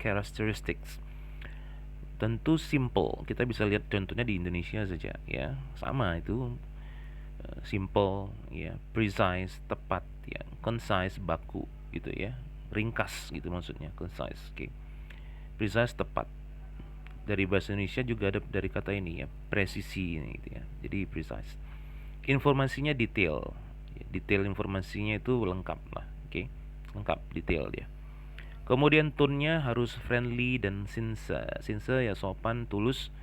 characteristics. Tentu simple. Kita bisa lihat contohnya di Indonesia saja ya. Sama itu, simple ya, precise tepat ya, concise baku gitu ya. Ringkas gitu maksudnya, concise. Oke. Precise tepat. Dari bahasa Indonesia juga ada dari kata ini ya, presisi gitu ya. Jadi precise. Informasinya detail. Detail informasinya itu lengkap lah. Oke. Lengkap, detail dia. Kemudian tone-nya harus friendly dan sincere. Sincere ya sopan, tulus.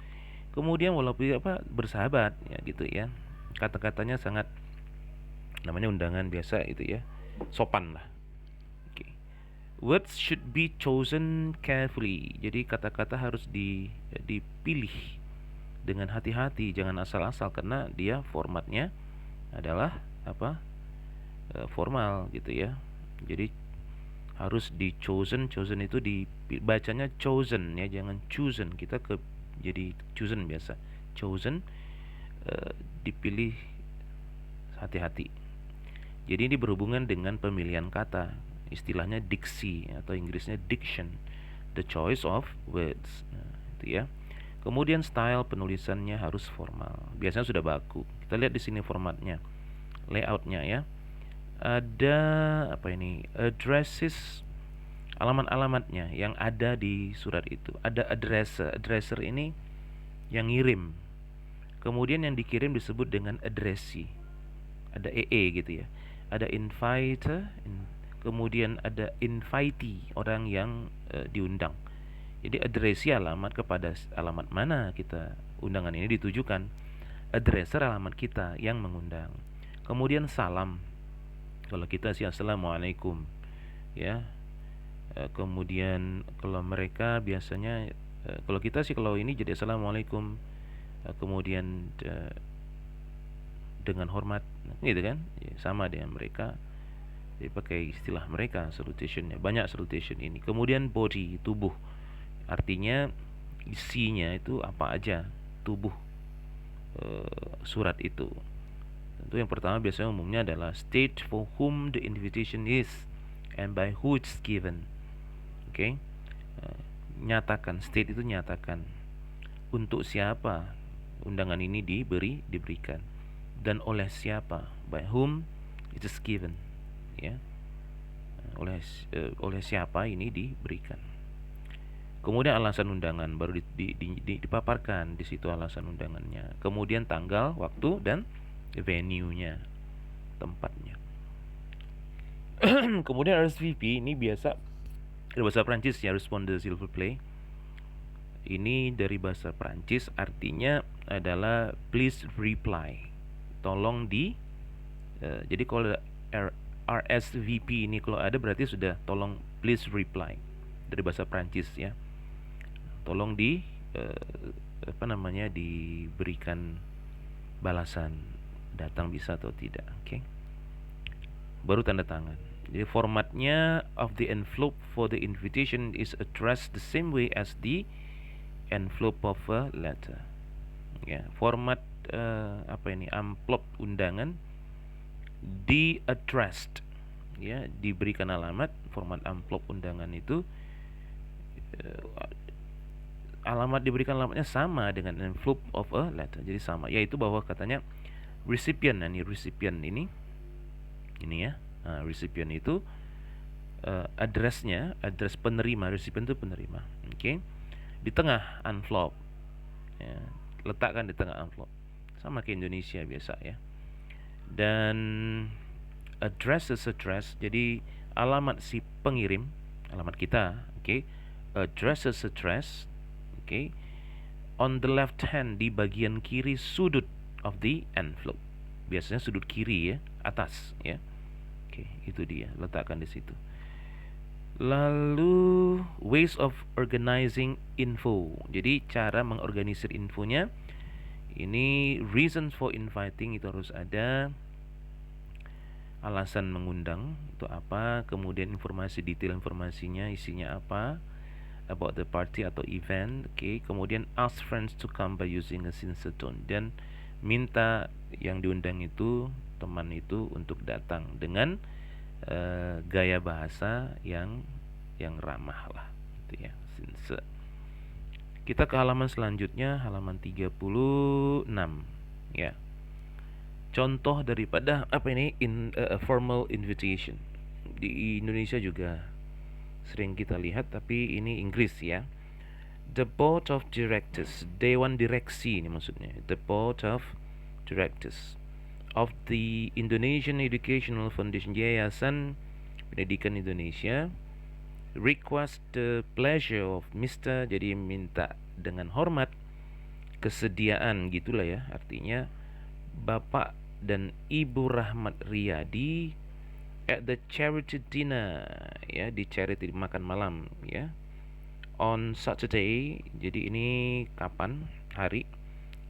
Kemudian walaupun bersahabat ya gitu ya. Kata-katanya sangat, namanya undangan biasa itu ya. Sopan lah. Oke. Words should be chosen carefully. Jadi kata-kata harus dipilih dengan hati-hati, jangan asal-asal karena dia formatnya adalah formal gitu ya. Jadi harus di chosen itu dibacanya chosen ya, jangan chosen. Kita jadi chosen biasa. Chosen, dipilih hati-hati. Jadi ini berhubungan dengan pemilihan kata. Istilahnya diksi atau Inggrisnya diction. The choice of words. Nah, itu ya. Kemudian style penulisannya harus formal. Biasanya sudah baku. Kita lihat di sini formatnya, layoutnya ya. Ada addresses, alamat-alamatnya yang ada di surat itu. Ada addresser ini yang ngirim. Kemudian yang dikirim disebut dengan addressee. Ada gitu ya. Ada inviter, kemudian ada invitee, orang yang diundang. Jadi addressee alamat kepada alamat mana kita undangan ini ditujukan. Addresser alamat kita yang mengundang. Kemudian salam. Kalau kita sih assalamualaikum ya. Kemudian kalau mereka biasanya kalau kita sih kalau ini jadi assalamualaikum. Kemudian dengan hormat gitu kan. Ya, sama dengan mereka. Jadi pakai istilah mereka salutationnya. Banyak salutation ini. Kemudian body, tubuh. Artinya isinya itu apa aja tubuh surat itu. Tentu yang pertama biasanya umumnya adalah state for whom the invitation is and by who it's given. Oke. Nyatakan, state itu nyatakan untuk siapa undangan ini diberikan dan oleh siapa, by whom it is given ya. Oleh siapa ini diberikan. Kemudian alasan undangan baru dipaparkan di situ alasan undangannya. Kemudian tanggal, waktu dan venue-nya, tempatnya. Kemudian RSVP ini biasa dari bahasa Prancis ya, respondez s'il vous plaît. Ini dari bahasa Prancis artinya adalah please reply. Tolong jadi kalau RSVP ini kalau ada berarti sudah tolong please reply dari bahasa Prancis ya. Tolong diberikan balasan, datang bisa atau tidak. Oke. Baru tanda tangan. Jadi formatnya of the envelope for the invitation is addressed the same way as the envelope of a letter. Ya, format amplop undangan di-addressed ya, diberikan alamat. Format amplop undangan itu alamat diberikan alamatnya sama dengan envelope of a letter. Jadi sama, yaitu bahwa katanya recipient ini ya. Nah, recipient itu addressnya, address penerima, recipient itu penerima. Oke. Di tengah envelope ya, letakkan di tengah envelope. Sama ke Indonesia biasa ya. Dan address, jadi alamat si pengirim, alamat kita, oke. Address, oke. On the left hand, di bagian kiri sudut of the envelope. Biasanya sudut kiri ya, atas ya. Oke, itu dia, letakkan di situ. Lalu ways of organizing info. Jadi cara mengorganisir infonya. Ini reasons for inviting itu harus ada. Alasan mengundang itu apa, kemudian informasi detail informasinya, isinya apa, about the party atau event. Oke. Kemudian ask friends to come by using a sincere tone, dan minta yang diundang itu, teman itu, untuk datang dengan gaya bahasa yang ramah lah gitu gitu ya. Kita ke halaman selanjutnya, halaman 36 ya. Contoh daripada apa ini formal invitation. Di Indonesia juga sering kita lihat, tapi ini Inggris ya. The Board of Directors, Dewan Direksi ini maksudnya. The Board of Directors of the Indonesian Educational Foundation, Yayasan Pendidikan Indonesia, request the pleasure of Mr. Jadi minta dengan hormat, kesediaan gitulah ya, artinya Bapak dan Ibu Rahmat Riyadi at the charity dinner ya, di charity makan malam ya, on Saturday. Jadi ini kapan hari?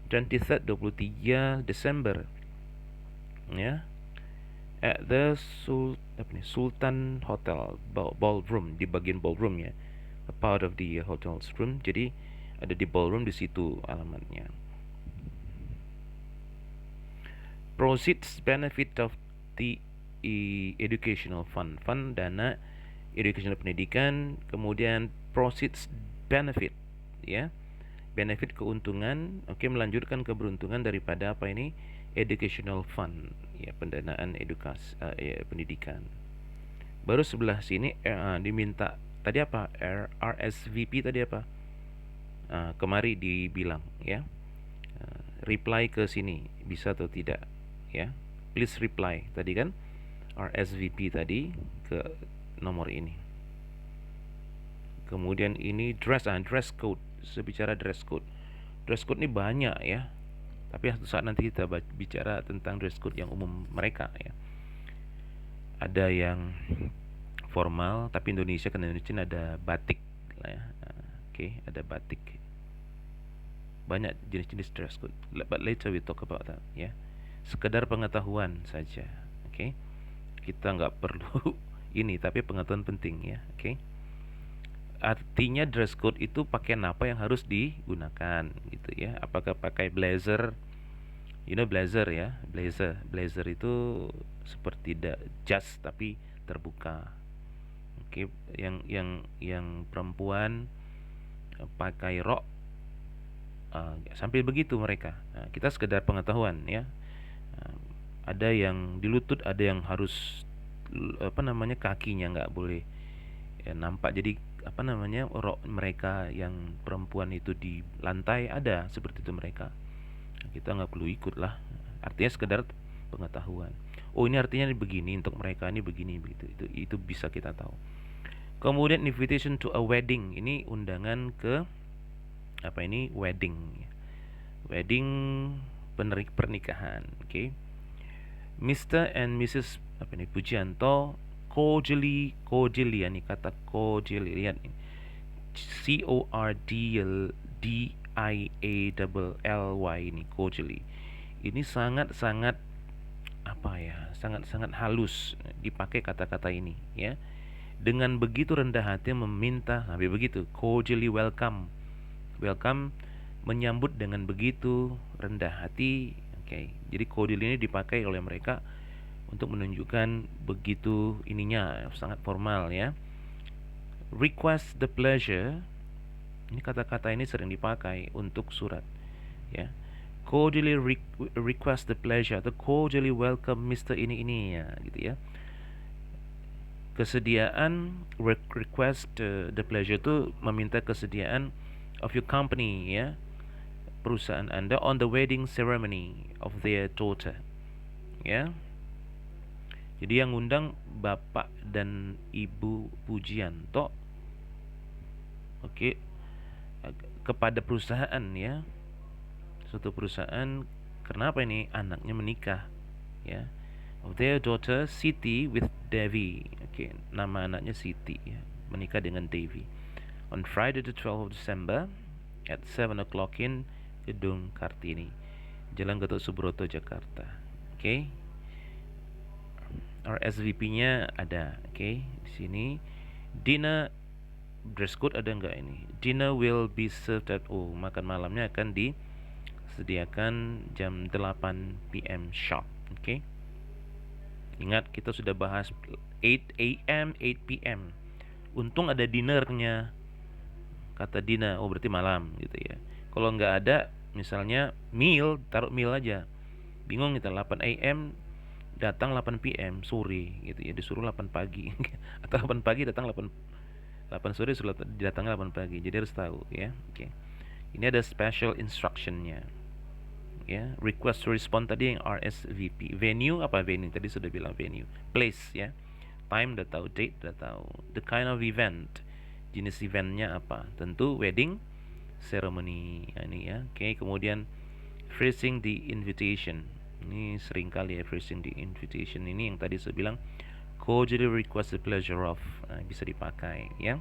23 Desember ya, at the Sultan Hotel ballroom, di bagian ballroom ya, a part of the hotel's room. Jadi ada di ballroom, di situ alamatnya. Proceeds benefit of the educational fund, dana educational pendidikan. Kemudian proceeds benefit ya, benefit keuntungan, melanjutkan keberuntungan daripada apa ini, educational fund ya, pendanaan edukasi pendidikan. Baru sebelah sini diminta tadi apa, RSVP tadi apa, kemari dibilang ya, reply ke sini bisa atau tidak ya, please reply tadi kan, RSVP tadi ke nomor ini. Kemudian ini dress code. Sebicara dress code ini banyak ya, tapi satu saat nanti kita bicara tentang dress code yang umum mereka ya. Ada yang formal, tapi Indonesia kan Indonesia ada batik lah ya. Ada batik. Banyak jenis-jenis dress code, but later we talk about that ya. Sekedar pengetahuan saja, kita nggak perlu ini, tapi pengetahuan penting ya. Artinya dress code itu pakaian apa yang harus digunakan gitu ya. Apakah pakai blazer, blazer ya, blazer itu seperti jas tapi terbuka. Yang perempuan pakai rok, sampai begitu mereka. Kita sekedar pengetahuan ya. Ada yang di lutut, ada yang harus kakinya nggak boleh nampak. Jadi rok mereka yang perempuan itu di lantai, ada seperti itu mereka. Kita nggak perlu ikut lah. Artinya sekedar pengetahuan. Oh, ini artinya begini untuk mereka, ini begini begitu. Itu bisa kita tahu. Kemudian invitation to a wedding, ini undangan ke wedding. Wedding pernikahan. Mr. and Mrs. Pujianto cordially ya, nih kata cordially, lihat nih, CORDIALLY ini cordially. Ini sangat halus dipakai kata-kata ini ya. Dengan begitu rendah hati meminta, begitu cordially welcome, menyambut dengan begitu rendah hati. Jadi cordially ini dipakai oleh mereka untuk menunjukkan begitu ininya, sangat formal ya. Request the pleasure, ini kata-kata ini sering dipakai untuk surat ya. Cordially request the pleasure atau cordially welcome Mr. ini ya gitu ya. Kesediaan, request the pleasure itu meminta kesediaan of your company ya, perusahaan Anda, on the wedding ceremony of their daughter ya. Jadi yang ngundang Bapak dan Ibu Pujianto, kepada perusahaan ya, suatu perusahaan. Kenapa ini? Anaknya menikah ya, of their daughter Siti with Devi. Nama anaknya Siti ya, menikah dengan Devi. On Friday the 12th of December at 7 o'clock in Gedung Kartini, Jalan Gatot Subroto, Jakarta. RSVP-nya ada, di sini. Dinner dress code ada nggak ini? Dinner will be served at, makan malamnya akan disediakan jam 8 PM sharp. Ingat kita sudah bahas 8 AM 8 PM. Untung ada dinnernya kata dinner, oh berarti malam gitu ya. Kalau nggak ada misalnya meal, taruh meal aja. Bingung kita 8 AM datang 8 PM sore gitu ya, disuruh 8 pagi atau 8 pagi datang 8 sore, sudah datang 8 pagi. Jadi harus tahu ya. Oke. Ini ada special instructionnya ya. Request to respond tadi yang RSVP. Venue apa venue? Tadi sudah bilang venue. Place ya. Time udah tahu, date udah tahu. The kind of event. Jenis eventnya apa? Tentu wedding ceremony ini ya. Oke, kemudian phrasing the invitation. Ini sering kali ya phrasing the invitation ini yang tadi saya bilang cordially request the pleasure of. Nah, bisa dipakai ya.